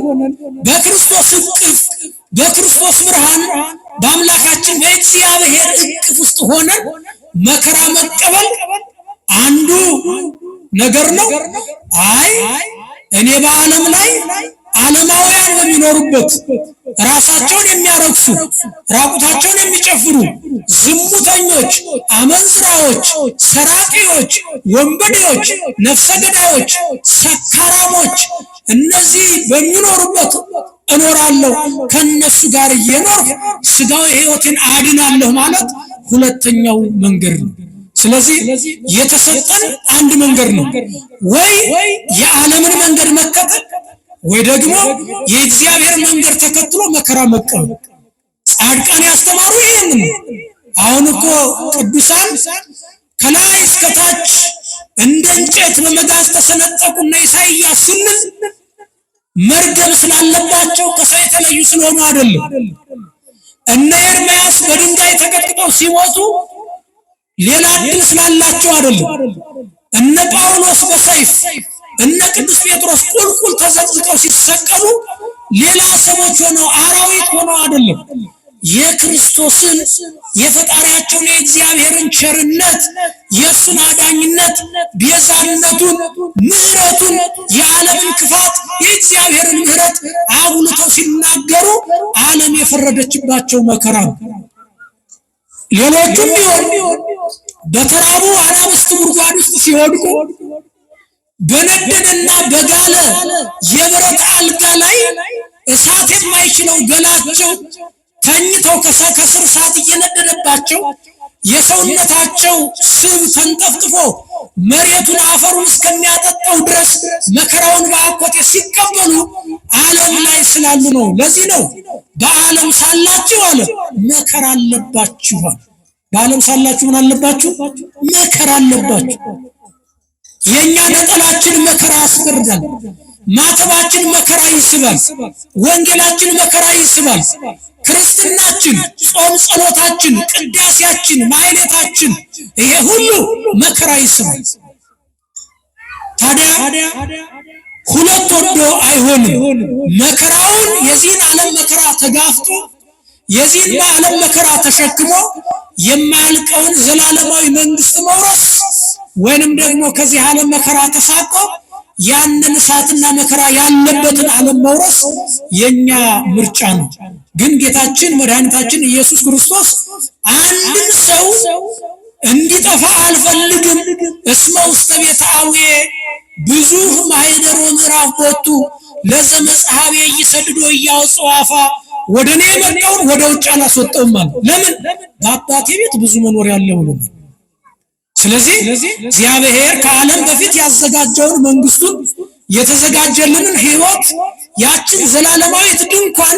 በክርስቶስ እቅፍ በክርስቶስ ብርሃን በአምላካችን በእግዚአብሔር እቅፍ ውስጥ ሆነን መከራ መቀበል አንዱ ነገር ነው። አይ እኔ በዓለም ላይ ዓለማውያን በሚኖሩበት ራሳቸውን የሚያረክሱ ራቁታቸውን የሚጨፍሩ ዝሙተኞች፣ አመንዝራዎች፣ ሰራቂዎች፣ ወንበዴዎች፣ ነፍሰ ገዳዮች፣ ሰካራሞች እነዚህ በሚኖሩበት እኖራለሁ ከነሱ ጋር እየኖርኩ ስጋዊ ሕይወትን አድናለሁ ማለት ሁለተኛው መንገድ ነው። ስለዚህ የተሰጠን አንድ መንገድ ነው። ወይ የዓለምን መንገድ መከተል ወይ ደግሞ የእግዚአብሔር መንገድ ተከትሎ መከራ መቀበል። ጻድቃን ያስተማሩ ይሄንን ነው። አሁን እኮ ቅዱሳን ከላይ እስከ ታች እንደ እንጨት በመጋዝ ተሰነጠቁና ኢሳይያስ ስንል መርገም ስላለባቸው ከሰው የተለዩ ስለሆኑ አይደለም። እነ ኤርምያስ በድንጋይ ተቀጥቅጠው ሲሞቱ ሌላ ዕድል ስላላቸው አይደለም። እነ ጳውሎስ በሰይፍ እነ ቅዱስ ጴጥሮስ ቁልቁል ተዘቅዝቀው ሲሰቀሉ ሌላ ሰዎች ሆነው አራዊት ሆነው አይደለም። የክርስቶስን የፈጣሪያቸውን የእግዚአብሔርን ቸርነት የእሱን አዳኝነት ቤዛነቱን ምሕረቱን የዓለምን ክፋት የእግዚአብሔርን ምሕረት አጉልተው ሲናገሩ ዓለም የፈረደችባቸው መከራ ነው። ሌሎቹም ቢሆን በተራቡ አናብስት ጉድጓድ ውስጥ ሲወድቁ በነደደና በጋለ የብረት አልጋ ላይ እሳት የማይችለው ገላቸው ተኝተው ከስር እሳት እየነደደባቸው የሰውነታቸው ስብ ተንጠፍጥፎ መሬቱን አፈሩን እስከሚያጠጣው ድረስ መከራውን በአኮቴ ሲቀበሉ ዓለም ላይ ስላሉ ነው። ለዚህ ነው በዓለም ሳላችሁ አለ መከራ አለባችሁ። በዓለም ሳላችሁ ምን አለባችሁ? መከራ አለባችሁ። የኛ ነጠላችን መከራ ያስፈርዳል። ማተባችን መከራ ይስባል። ወንጌላችን መከራ ይስባል። ክርስትናችን፣ ጾም ጸሎታችን፣ ቅዳሴያችን፣ ማህሌታችን ይሄ ሁሉ መከራ ይስባል። ታዲያ ሁለት ወዶ አይሆንም። መከራውን የዚህን ዓለም መከራ ተጋፍጦ የዚህን ዓለም መከራ ተሸክሞ የማያልቀውን ዘላለማዊ መንግስት መውረስ ወይንም ደግሞ ከዚህ ዓለም መከራ ተሳቆ ያንን እሳትና መከራ ያለበትን ዓለም መውረስ የኛ ምርጫ ነው። ግን ጌታችን መድኃኒታችን ኢየሱስ ክርስቶስ አንድም ሰው እንዲጠፋ አልፈልግም እስመ ውስተ ቤተ አቡየ ብዙ ማኅደሮ ምዕራፍ ቦቱ ለዘመጽሐቤ ይሰድዶ እያወጽኡ አፋ ወደ እኔ የመጣውን ወደ ውጭ አላስወጣውም ማለት። ለምን? በአባቴ ቤት ብዙ መኖሪያ አለ ብሎ። ስለዚህ እግዚአብሔር ከዓለም በፊት ያዘጋጀውን መንግስቱን የተዘጋጀልንን ሕይወት ያችን ዘላለማዊት ድንኳን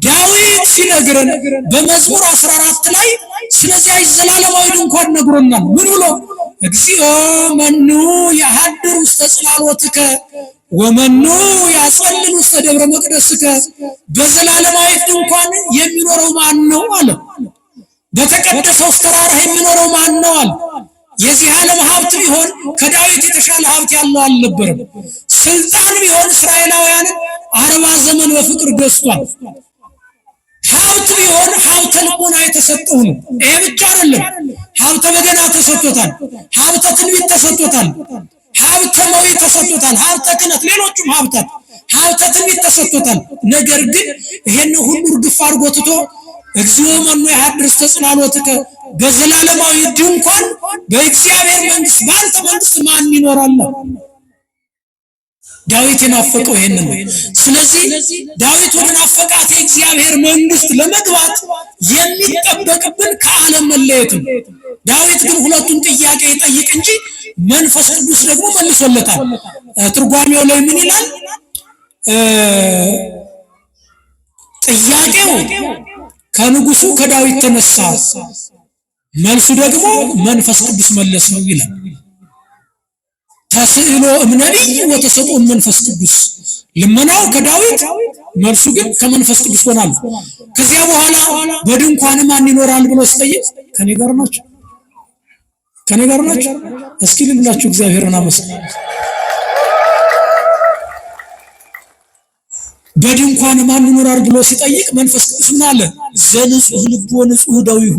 ዳዊት ሲነግረን በመዝሙር 14 ላይ ስለዚህ ዘላለማዊ ድንኳን ነግሮናል። ምን ብሎ? እግዚኦ መኑ ያሐድር ውስተ ጽላሎትከ ወመኑ ያጸልል ውስተ ደብረ መቅደስከ። በዘላለማዊ ድንኳን የሚኖረው ማን ነው አለ። በተቀደሰው ተራራ የሚኖረው ማን ነው አለ። የዚህ ዓለም ሀብት ቢሆን ከዳዊት የተሻለ ሀብት ያለው አልነበረም። ስልጣን ቢሆን እስራኤላውያንን 40 ዘመን በፍቅር ገዝቷል። ሀብት ቢሆን ሀብተ ልቦና የተሰጠው ነው። ይሄ ብቻ አይደለም፣ ሀብተ በገና ተሰጥቶታል፣ ሀብተ ትንቢት ተሰጥቶታል፣ ሀብተ መዊ ተሰጥቶታል፣ ሀብተ ክህነት፣ ሌሎችም ሀብታት ሀብተ ትንቢት ተሰጥቶታል። ነገር ግን ይሄን ሁሉ እርግፍ አድርጎ ትቶ እግዚኦ መኑ ያሐድር ውስተ ጽላሎትከ በዘላለማዊ ድንኳን በእግዚአብሔር መንግስት በአንተ መንግስት ማን ይኖራል? ዳዊት የናፈቀው ይሄን ነው። ስለዚህ ዳዊት ወደ ናፈቃት የእግዚአብሔር መንግስት ለመግባት የሚጠበቅብን ከዓለም መለየት ነው። ዳዊት ግን ሁለቱን ጥያቄ ይጠይቅ እንጂ መንፈስ ቅዱስ ደግሞ መልሶለታል። ትርጓሜው ላይ ምን ይላል? ጥያቄው ከንጉሱ ከዳዊት ተነሳ፣ መልሱ ደግሞ መንፈስ ቅዱስ መለስ ነው ይላል። ተስዕሎ እምነቢይ ወተሰጥኦ መንፈስ ቅዱስ። ልመናው ከዳዊት መልሱ ግን ከመንፈስ ቅዱስ ሆናል። ከዚያ በኋላ በድንኳን ማን ይኖራል ብሎ ሲጠይቅ ከኔ ጋር ናቸው፣ ከኔ ጋር ናቸው። እስኪ ልብላችሁ እግዚአብሔርን አመስግኑ። በድንኳን ማን ይኖራል ብሎ ሲጠይቅ መንፈስ ቅዱስ ምን አለ? ዘንጹህ ልቦ ንጹህ ደዊሁ።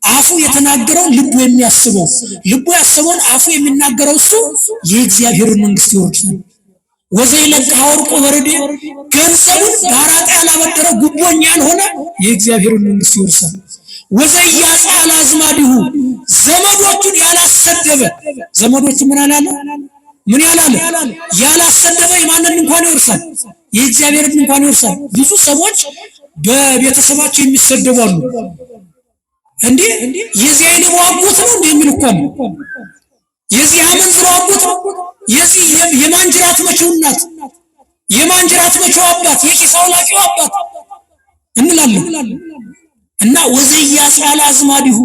አፉ የተናገረው ልቡ የሚያስበው ልቡ ያሰበውን አፉ የሚናገረው እሱ የእግዚአብሔርን መንግስት ይወርሳል። ወዘይለቅሐ ወርቆ በርዴ፣ ገንዘቡን በአራጣ ያላበደረ ጉቦኛ ያልሆነ የእግዚአብሔርን መንግስት ይወርሳል። ወዘያጽአ ለአዝማዲሁ፣ ዘመዶቹን ያላሰደበ። ዘመዶቹ ምን አላለ? ምን ያላለ? ያላሰደበ የማንን እንኳን ይወርሳል? የእግዚአብሔርን እንኳን ይወርሳል። ብዙ ሰዎች በቤተሰባቸው የሚሰደቡ አሉ። እንዴ የዚህ አይነው አጎት ነው እንዴ የሚል እኮ አለ። የዚህ አመንዝሮ አጎት ነው፣ የዚህ የማንጅራት መቼው እናት፣ የማንጅራት መቼው አባት፣ የኪስ አውላቂው አባት እንላለን። እና ወዘያጽአ ለአዝማዲሁ፣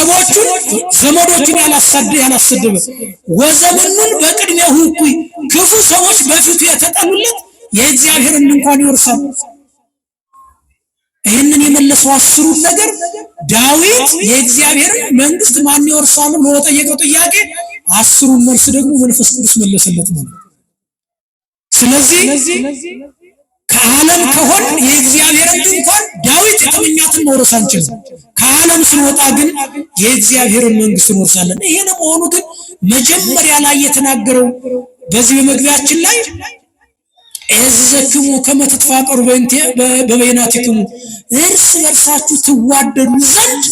ሰዎቹን ዘመዶቹን ያላሰደበ ወዘመኑን በቅድሜው እኩይ ክፉ ሰዎች በፊቱ የተጠሉለት የእግዚአብሔርን ድንኳን ይወርሳል። ይህንን የመለሰው አስሩን ነገር ዳዊት የእግዚአብሔርን መንግስት ማን ይወርሳል ብሎ ጠየቀው ጥያቄ አስሩን መልስ ደግሞ መንፈስ ቅዱስ መለሰለት ማለት። ስለዚህ ከዓለም ከሆን የእግዚአብሔርን ድንኳን ዳዊት የተመኛትን መውረስ አንችልም። ከዓለም ስንወጣ ግን የእግዚአብሔርን መንግስት እንወርሳለን። ይሄ ነው መሆኑ ግን መጀመሪያ ላይ የተናገረው በዚህ በመግቢያችን ላይ እዘክሙ ከመተትፋቀሩ በበይናቲክሙ እርስ በርሳችሁ ትዋደዱ ዘንድ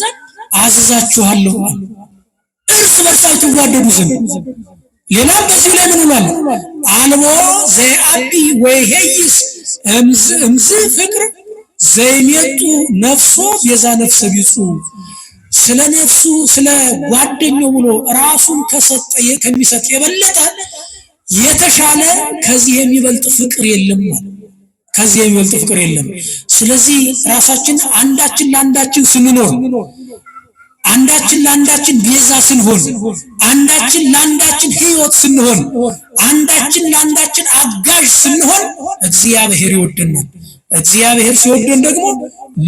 አዘዛችኋለሁ። እርስ በርሳችሁ ትዋደዱ ዘንድ። ሌላም በዚህ ላይ ምን ብሏል? አልቦ ዘይአቢ ወይሄይስ እምዝ ፍቅር ዘይሜጡ ነፍሶ ቤዛ ነፍሰ ቢጹ። ስለ ነፍሱ ስለ ጓደኛው ብሎ ራሱን ከሚሰጥ የበለጠ የተሻለ ከዚህ የሚበልጥ ፍቅር የለም። ከዚህ የሚበልጥ ፍቅር የለም። ስለዚህ ራሳችን አንዳችን ለአንዳችን ስንኖር፣ አንዳችን ለአንዳችን ቤዛ ስንሆን፣ አንዳችን ለአንዳችን ሕይወት ስንሆን፣ አንዳችን ለአንዳችን አጋዥ ስንሆን እግዚአብሔር ይወደናል። እግዚአብሔር ሲወደን ደግሞ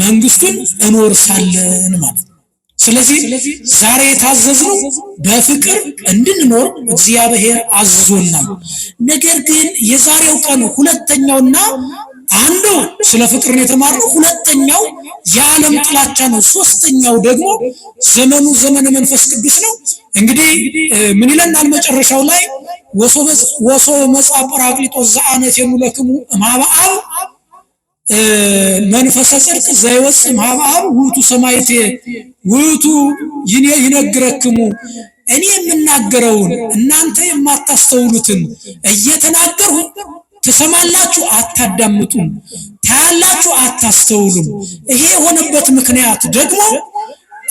መንግስቱን እንወርሳለን ማለት ነው። ስለዚህ ዛሬ የታዘዝነው በፍቅር እንድንኖር እግዚአብሔር አዝዞናል። ነገር ግን የዛሬው ቀን ሁለተኛውና አንዱ ስለ ፍቅር ነው የተማርነው፣ ሁለተኛው የዓለም ጥላቻ ነው፣ ሶስተኛው ደግሞ ዘመኑ ዘመነ መንፈስ ቅዱስ ነው። እንግዲህ ምን ይለናል መጨረሻው ላይ ወሶ መጻ ጰራቅሊጦስ ዘአነፌኑ ለክሙ እምኀበ አብ መንፈሰ ጽድቅ ዘይወጽእ እምኀበ አብ ውእቱ ሰማዕቴ ውእቱ ይነግረክሙ። እኔ የምናገረውን እናንተ የማታስተውሉትን እየተናገርሁ ትሰማላችሁ፣ አታዳምጡም፣ ታያላችሁ፣ አታስተውሉም። ይሄ የሆነበት ምክንያት ደግሞ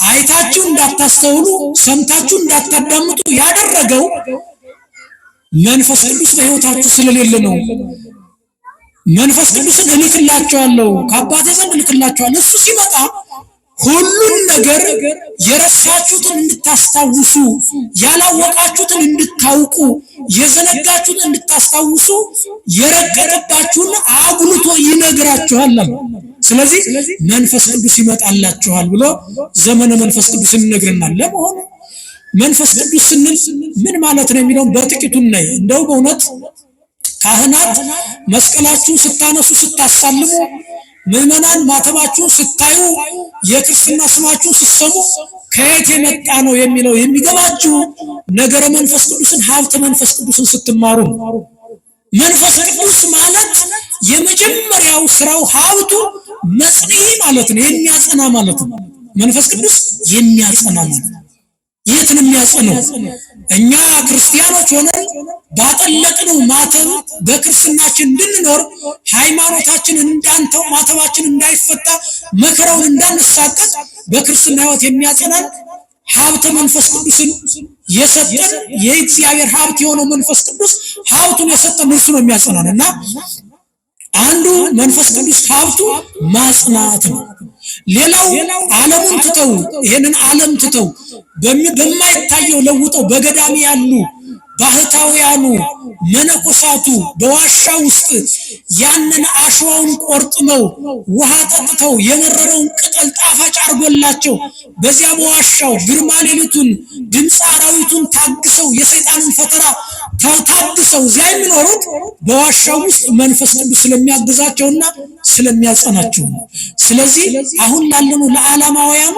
አይታችሁ እንዳታስተውሉ ሰምታችሁ እንዳታዳምጡ ያደረገው መንፈስ ቅዱስ በሕይወታችሁ ስለሌለ ነው። መንፈስ ቅዱስን እልክላችኋለሁ፣ ከአባቴ ዘንድ እልክላችኋለሁ። እሱ ሲመጣ ሁሉን ነገር የረሳችሁትን እንድታስታውሱ፣ ያላወቃችሁትን እንድታውቁ፣ የዘነጋችሁትን እንድታስታውሱ፣ የረቀቀባችሁን አጉልቶ ይነግራችኋል። ስለዚህ መንፈስ ቅዱስ ይመጣላችኋል ብሎ ዘመነ መንፈስ ቅዱስን ይነግረናል። ለመሆኑ መንፈስ ቅዱስ ስንል ምን ማለት ነው የሚለውን በጥቂቱ እናይ። እንደው በእውነት ካህናት መስቀላችሁ ስታነሱ ስታሳልሙ፣ ምዕመናን ማተባችሁ ስታዩ፣ የክርስትና ስማችሁ ስትሰሙ ከየት የመጣ ነው የሚለው የሚገባችሁ ነገረ መንፈስ ቅዱስን ሀብተ መንፈስ ቅዱስን ስትማሩ ነው። መንፈስ ቅዱስ ማለት የመጀመሪያው ስራው ሀብቱ መጽንዒ ማለት ነው፣ የሚያጸና ማለት ነው። መንፈስ ቅዱስ የሚያጸና ማለት ነው። የት ነው የሚያጸነው? እኛ ክርስቲያኖች ሆነን ባጠለቅነው ማተብ በክርስትናችን እንድንኖር፣ ሃይማኖታችንን እንዳንተው፣ ማተባችን እንዳይፈታ፣ መከራውን እንዳንሳቀቅ በክርስትና ሕይወት የሚያጸናን ሀብተ መንፈስ ቅዱስን የሰጠን የእግዚአብሔር ሀብት የሆነው መንፈስ ቅዱስ ሀብቱን የሰጠን እርሱ ነው የሚያጸናን። እና አንዱ መንፈስ ቅዱስ ሀብቱ ማጽናት ነው። ሌላው ዓለሙን ትተው፣ ይሄንን ዓለም ትተው በማይታየው ለውጠው በገዳም ያሉ ባህታውያኑ መነኮሳቱ በዋሻ ውስጥ ያንን አሸዋውን ቆርጥመው ውሃ ጠጥተው የመረረውን ቅጠል ጣፋጭ አርጎላቸው በዚያ በዋሻው ግርማ ሌሊቱን ድምፅ አራዊቱን ታግሰው የሰይጣንን ፈተና ታግሰው እዚያ የሚኖሩት በዋሻው ውስጥ መንፈስ ቅዱስ ስለሚያግዛቸውና ስለሚያጸናቸው ነው። ስለዚህ አሁን ላለነው ለዓለማውያኑ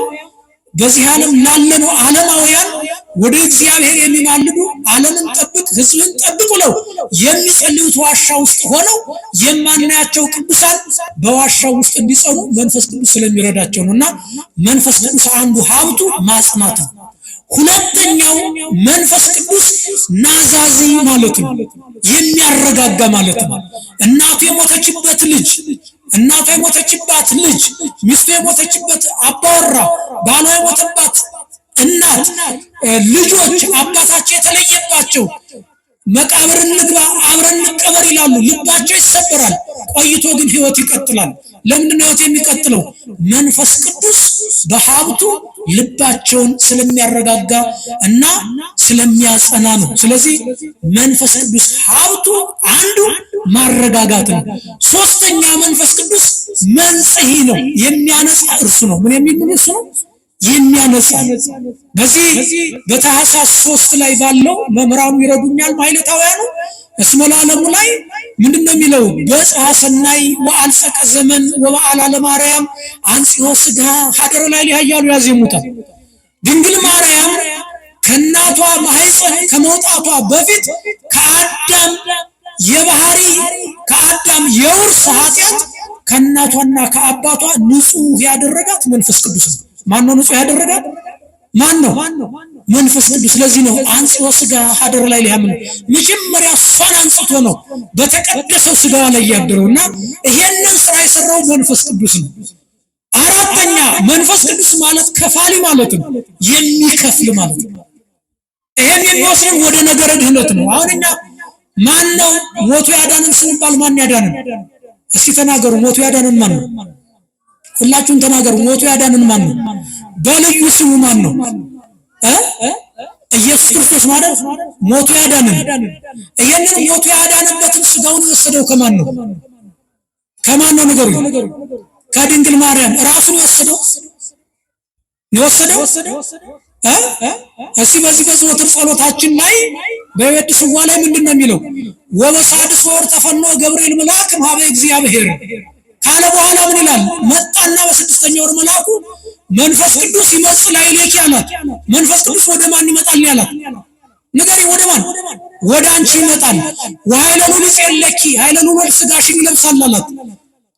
በዚህ ዓለም ላለነው ዓለማውያን ወደ እግዚአብሔር የሚማልዱ ዓለምን ጠብቅ ሕዝብን ጠብቅ ብለው የሚጸልዩት ዋሻ ውስጥ ሆነው የማናያቸው ቅዱሳን በዋሻው ውስጥ እንዲጸኑ መንፈስ ቅዱስ ስለሚረዳቸው ነውና መንፈስ ቅዱስ አንዱ ሀብቱ ማጽናት ነው። ሁለተኛው መንፈስ ቅዱስ ናዛዚ ማለት ነው፣ የሚያረጋጋ ማለት ነው። እናቱ የሞተችበት ልጅ፣ እናቱ የሞተችባት ልጅ፣ ሚስቱ የሞተችበት አባወራ፣ ባሏ የሞተባት እናት፣ ልጆች አባታቸው የተለየባቸው መቃብር እንግባ አብረን እንቀበር ይላሉ። ልባቸው ይሰበራል። ቆይቶ ግን ሕይወት ይቀጥላል። ለምንድነው የሚቀጥለው? መንፈስ ቅዱስ በሀብቱ ልባቸውን ስለሚያረጋጋ እና ስለሚያጸና ነው። ስለዚህ መንፈስ ቅዱስ ሀብቱ አንዱ ማረጋጋት ነው። ሶስተኛ መንፈስ ቅዱስ መንጽሔ ነው፣ የሚያነጻ እርሱ ነው። ምን የሚል እርሱ ነው? የሚያነጻ። በዚህ በታኅሳስ 3 ላይ ባለው መምህራኑ ይረዱኛል ማይለታውያኑ እስመ ለዓለሙ ላይ ምንድነው የሚለው? በጽሐ ሰናይ ወአልጸቀ ዘመን ወበዓለ ለማርያም አንጽሖ ሥጋ ሀገረ ላይ ሊያያሉ ያዜሙታል። ድንግል ማርያም ከእናቷ ማህፀን ከመውጣቷ በፊት ከአዳም የባህሪ ከአዳም የውርስ ኃጢአት ከእናቷና ከአባቷ ንጹህ ያደረጋት መንፈስ ቅዱስ ነው። ማን ነው ንጹህ ያደረጋት? ማን ነው? መንፈስ ቅዱስ። ስለዚህ ነው አንጽሖ ሥጋ ሀገረ ላይ ሊያምን መጀመሪያ እሷን አንጽቶ ነው በተቀደሰው ሥጋ ላይ ያደረውና ይሄንን ስራ የሰራው መንፈስ ቅዱስ ነው። አራተኛ መንፈስ ቅዱስ ማለት ከፋሊ ማለት ነው፣ የሚከፍል ማለት ነው። ይሄን የሚወስደን ወደ ነገረ ድህነት ነው። አሁን እኛ ማን ነው ሞቱ ያዳነን ስንባል ማን ያዳነን? እስኪ ተናገሩ። ሞቱ ያዳነን ማን ነው? ሁላችሁም ተናገሩ። ሞቱ ያዳነን ማን ነው? በልዩ ስሙ ማን ነው? ኢየሱስ ክርስቶስ ማለት ሞቱ ያዳነን። ይሄንን ሞቱ ያዳነበትን ሥጋውን የወሰደው ከማን ነው? ከማን ነው ንገሩ? ከድንግል ማርያም ራሱን የወሰደው እስኪ በዚህ በዘወትር ጸሎታችን ላይ በቤት ስዋ ላይ ምንድነው የሚለው? ወበሳድስ ወር ተፈኖ ገብርኤል መልአክ ማበ እግዚአብሔር ካለ በኋላ ምን ይላል? መጣና በስድስተኛው ወር መልአኩ መንፈስ ቅዱስ ይመጽእ ላዕሌኪ አላት። መንፈስ ቅዱስ ወደ ማን ይመጣል ያላት? ንገሪ። ወደ ማን? ወደ አንቺ ይመጣል። ወኃይለ ሉል ይጼለኪ ኃይለ ሉል ሥጋሽን ይለብሳል አላት።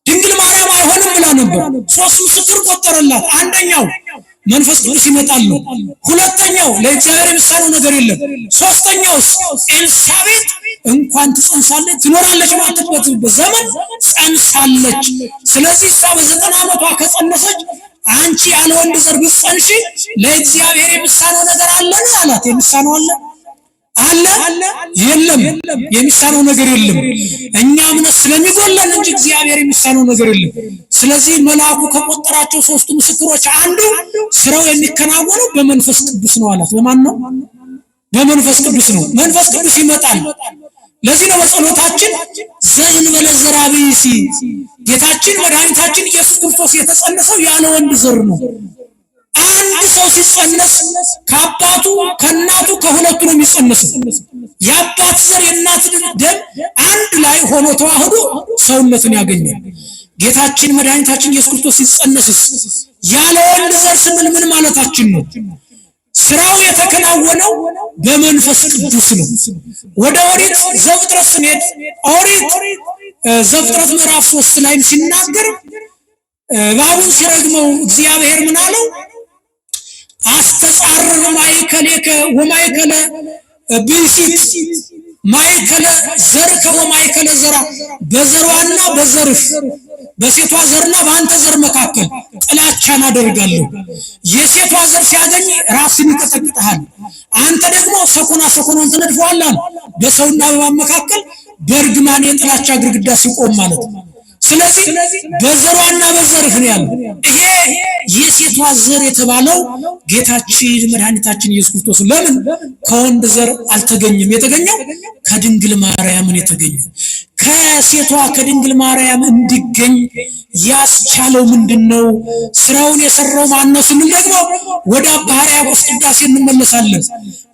ድንግል ማርያም አይሆንም ብላ ነበር። ሶስት ምስክር ቆጠረላት። አንደኛው መንፈስ ቅዱስ ይመጣል ነው። ሁለተኛው ለእግዚአብሔር የሚሳነው ነገር የለም። ሶስተኛውስ ኤልሳቤጥ እንኳን ትጸንሳለች ትኖራለች ማለትበት ዘመን ጸንሳለች። ስለዚህ እሷ በ90 ዓመቷ ከጸነሰች አንቺ ያለ ወንድ ዘር ብትጸንሺ ለእግዚአብሔር የሚሳነው ነገር አለን አላት። የሚሳነው አለ? የለም። የሚሳነው ነገር የለም። እኛ እምነት ስለሚጎለን እንጂ እግዚአብሔር የሚሳነው ነገር የለም። ስለዚህ መልአኩ ከቆጠራቸው ሶስቱ ምስክሮች አንዱ ስራው የሚከናወነው በመንፈስ ቅዱስ ነው አላት። በማን ነው? በመንፈስ ቅዱስ ነው። መንፈስ ቅዱስ ይመጣል። ለዚህ ነው በጸሎታችን ዘእንበለ ዘርአ ብእሲ ጌታችን መድኃኒታችን ኢየሱስ ክርስቶስ የተጸነሰው ያለ ወንድ ዘር ነው። አንድ ሰው ሲጸነስ ከአባቱ ከእናቱ ከሁለቱ ነው የሚጸነሰው። የአባት ዘር የእናት ደም አንድ ላይ ሆኖ ተዋህዶ ሰውነትን ያገኛል። ጌታችን መድኃኒታችን ኢየሱስ ክርስቶስ ሲጸነስስ ያለ ወንድ ዘር ስንል ምን ማለታችን ነው? ስራው የተከናወነው በመንፈስ ቅዱስ ነው። ወደ ኦሪት ዘፍጥረት ስንሄድ ኦሪት ዘፍጥረት ምዕራፍ 3 ላይ ሲናገር እባቡን ሲረግመው እግዚአብሔር ምን አለው? አስተጻርር ማእከሌከ ወማእከለ ብእሲት ማእከለ ዘርከ ወማእከለ ዘራ በዘሯና በዘርፍ በሴቷ ዘርና በአንተ ዘር መካከል ጥላቻን አደርጋለሁ። የሴቷ ዘር ሲያገኝ ራስን ይቀጠቅጣል፣ አንተ ደግሞ ሰኮናን ትነድፈዋለህ። በሰውና በእባብ መካከል በእርግማን የጥላቻ ግድግዳ ሲቆም ማለት ነው። ስለዚህ በዘሯና በዘርፍ ነው ያለው። ይሄ የሴቷ ዘር የተባለው ጌታችን መድኃኒታችን ኢየሱስ ክርስቶስ ለምን ከወንድ ዘር አልተገኘም? የተገኘው ከድንግል ማርያም ነው የተገኘው። ከሴቷ ከድንግል ማርያም እንዲገኝ ያስቻለው ምንድነው? ስራውን የሰራው ማን ነው ስንል ደግሞ ወደ አባ ሕርያቆስ ቅዳሴ እንመለሳለን።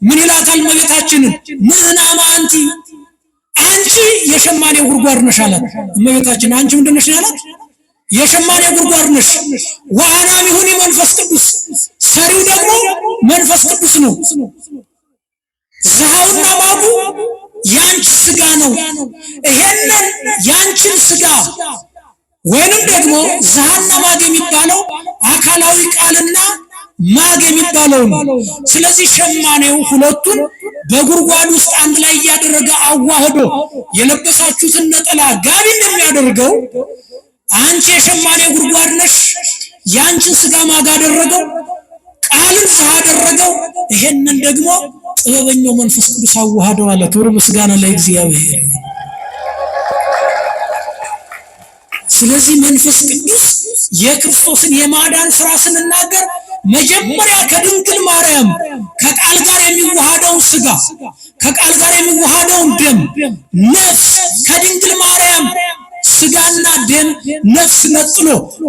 ምን ይላታል እመቤታችንን? ምዕናማ አንቲ አንቺ የሸማኔ ጉድጓድ ነሽ አላት። እመቤታችን አንቺ ምንድን ነሽ አላት? የሸማኔ ጉድጓድ ነሽ። ወአናም ይሁን መንፈስ ቅዱስ ሰሪው ደግሞ መንፈስ ቅዱስ ነው። ዘሃውና ማጉ ያንቺ ስጋ ነው። ይሄንን ያንቺን ስጋ ወይንም ደግሞ ዘሃና ማግ የሚባለው አካላዊ ቃልና ማግ የሚባለው ነው። ስለዚህ ሸማኔው ሁለቱን በጉድጓድ ውስጥ አንድ ላይ እያደረገ አዋህዶ የለበሳችሁትን ነጠላ ጋቢ እንደሚያደርገው አንቺ የሸማኔ ጉድጓድ ነሽ። ያንቺን ስጋ ማግ አደረገው፣ ቃልን ስጋ አደረገው። ይሄንን ደግሞ ጥበበኛው መንፈስ ቅዱስ አዋህደው አለ። ክብር ምስጋና ለእግዚአብሔር። ስለዚህ መንፈስ ቅዱስ የክርስቶስን የማዳን ሥራ ስንናገር መጀመሪያ ከድንግል ማርያም ከቃል ጋር የሚዋሃደውን ሥጋ ከቃል ጋር የሚዋሃደውን ደም ነፍስ ከድንግል ማርያም ሥጋና ደም ነፍስ ነጥሎ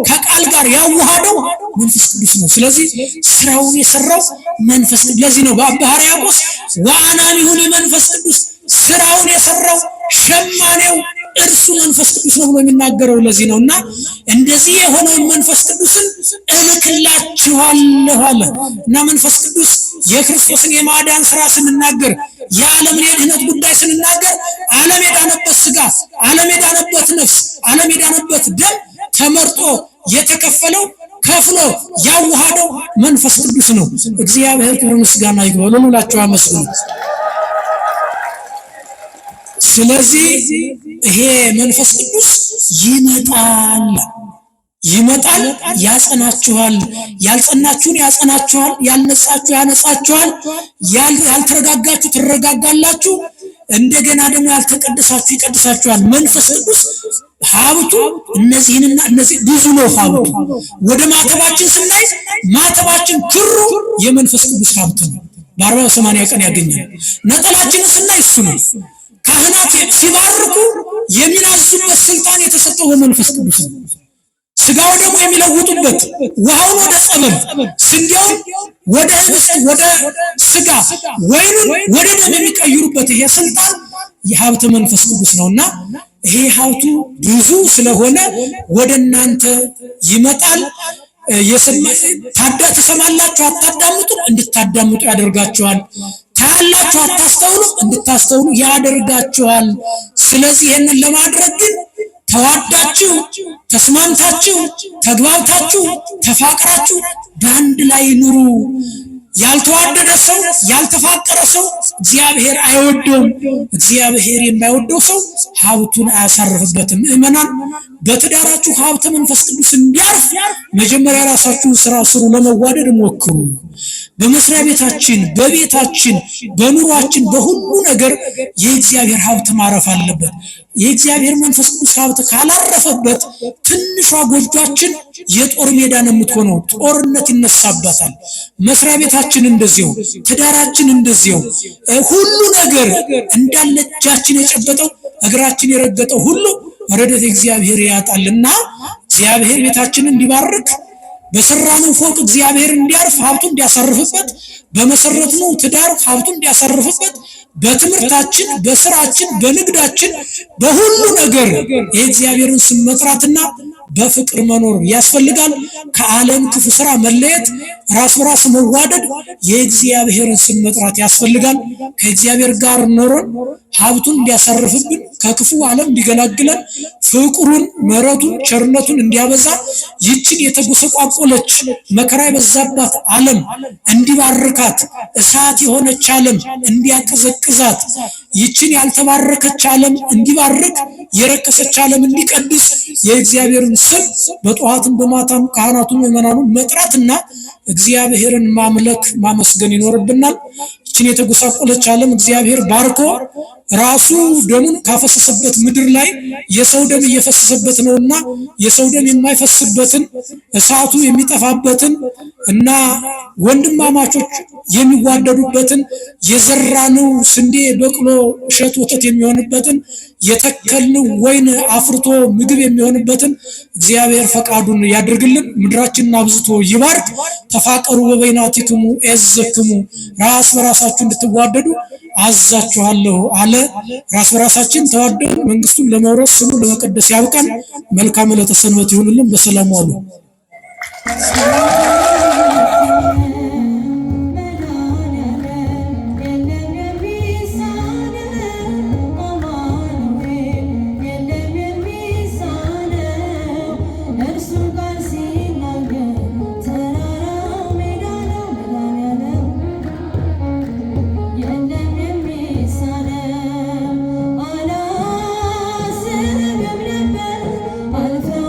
ከቃል ጋር ያዋሃደው መንፈስ ቅዱስ ነው። ስለዚህ ስራውን የሰራው መንፈስ ቅዱስ። ለዚህ ነው በአባ ሕርያቆስ ወአናኒሁ መንፈስ ቅዱስ ስራውን የሰራው ሸማኔው እርሱ መንፈስ ቅዱስ ነው ብሎ የሚናገረው ለዚህ ነውና እንደዚህ የሆነውን መንፈስ ቅዱስን እልክላችኋለሁ አለ እና መንፈስ ቅዱስ የክርስቶስን የማዳን ሥራ ስንናገር የዓለምን የድህነት ጉዳይ ስንናገር ዓለም የዳነበት ሥጋ ዓለም የዳነበት ነፍስ ዓለም የዳነበት ደም ተመርጦ የተከፈለው ከፍሎ ያዋሃደው መንፈስ ቅዱስ ነው። እግዚአብሔር ክብር ምስጋና ይግባው። ለሁላችሁ አመስግኑ። ስለዚህ ይሄ መንፈስ ቅዱስ ይመጣል ያጸናችኋል፣ ያልጸናችሁን ያጸናችኋል፣ ያልነጻችሁ ያነጻችኋል፣ ያልተረጋጋችሁ ትረጋጋላችሁ፣ እንደገና ደግሞ ያልተቀደሳችሁ ይቀድሳችኋል። መንፈስ ቅዱስ ሀብቱ እነዚህንና እነዚህ ብዙ ነው። ሀብቱ ወደ ማተባችን ስናይ ማተባችን ክሩ የመንፈስ ቅዱስ ሀብት ነው። በ40-80 ቀን ያገኛል። ነጠላችንን ስናይ እሱ ነው። ካህናት ሲባርኩ የሚናዙበት ስልጣን የተሰጠው በመንፈስ ቅዱስ ነው። ስጋው ደግሞ የሚለውጡበት ውሃውን ወደ ጸበል ስንዴውን ወደ ህብስት ወደ ስጋ ወይኑን ወደ ደም የሚቀይሩበት ይሄ ስልጣን የሀብተ መንፈስ ቅዱስ ነውና ይሄ ሀብቱ ብዙ ስለሆነ ወደ እናንተ ይመጣል። ትሰማላችሁ አታዳምጡ፣ እንድታዳምጡ ያደርጋችኋል። ታያላችሁ አታስተውሉ፣ እንድታስተውሉ ያደርጋችኋል። ስለዚህ ይሄንን ለማድረግ ግን ተዋዳችሁ ተስማምታችሁ ተግባብታችሁ ተፋቅራችሁ በአንድ ላይ ኑሩ። ያልተዋደደ ሰው ያልተፋቀረ ሰው እግዚአብሔር አይወደውም። እግዚአብሔር የማይወደው ሰው ሀብቱን አያሳርፍበትም። ምእመናን በትዳራችሁ ሀብተ መንፈስ ቅዱስ እንዲያርፍ መጀመሪያ ራሳችሁን ስራ ስሩ፣ ለመዋደድ ሞክሩ። በመስሪያ ቤታችን፣ በቤታችን፣ በኑሯችን፣ በሁሉ ነገር የእግዚአብሔር ሀብት ማረፍ አለበት። የእግዚአብሔር መንፈስ ቅዱስ ሀብት ካላረፈበት ትንሿ ጎጆአችን የጦር ሜዳ ነው የምትሆነው። ጦርነት ይነሳባታል። መስሪያ ቤታችን እንደዚያው፣ ትዳራችን እንደዚያው፣ ሁሉ ነገር እንዳለ እጃችን የጨበጠው እግራችን የረገጠው ሁሉ ረድኤተ እግዚአብሔር ያጣልና እግዚአብሔር ቤታችንን እንዲባርክ በሰራነው ፎቅ እግዚአብሔር እንዲያርፍ ሀብቱን እንዲያሳርፍበት፣ በመሰረትነው ትዳር ሀብቱን እንዲያሳርፍበት፣ በትምህርታችን፣ በስራችን፣ በንግዳችን፣ በሁሉ ነገር የእግዚአብሔርን ስም መጥራትና በፍቅር መኖር ያስፈልጋል። ከዓለም ክፉ ስራ መለየት፣ ራስ በራስ መዋደድ፣ የእግዚአብሔርን ስም መጥራት ያስፈልጋል። ከእግዚአብሔር ጋር ኖረን ሀብቱን እንዲያሳርፍብን፣ ከክፉ ዓለም እንዲገላግለን፣ ፍቅሩን፣ ምሕረቱን፣ ቸርነቱን እንዲያበዛ፣ ይችን የተጎሰቋቆለች መከራ የበዛባት ዓለም እንዲባርካት፣ እሳት የሆነች ዓለም እንዲያቀዘቅዛት፣ ይችን ያልተባረከች ዓለም እንዲባርክ፣ የረከሰች ዓለም እንዲቀድስ የእግዚአብሔርን ስም በጠዋትም በማታም ካህናቱን ምዕመናኑን መጥራትና እግዚአብሔርን ማምለክ ማመስገን ይኖርብናል። ይችን የተጎሳቆለች ዓለም እግዚአብሔር ባርኮ ራሱ ደሙን ካፈሰሰበት ምድር ላይ የሰው ደም እየፈሰሰበት ነውና የሰው ደም የማይፈስበትን እሳቱ የሚጠፋበትን እና ወንድማማቾች የሚዋደዱበትን የዘራነው ስንዴ በቅሎ እሸት ወተት የሚሆንበትን የተከልነው ወይን አፍርቶ ምግብ የሚሆንበትን እግዚአብሔር ፈቃዱን ያድርግልን። ምድራችንን አብዝቶ ይባርክ። ተፋቀሩ በበይናቲክሙ ኤዘክሙ፣ ራስ በራሳችሁ እንድትዋደዱ አዛችኋለሁ አለ። ራስ በራሳችን ተዋደዱ መንግስቱን ለመውረስ ስሙ ለመቀደስ ያብቃን። መልካም ዕለተ ሰንበት ይሁንልን። በሰላም ዋሉ። Alfa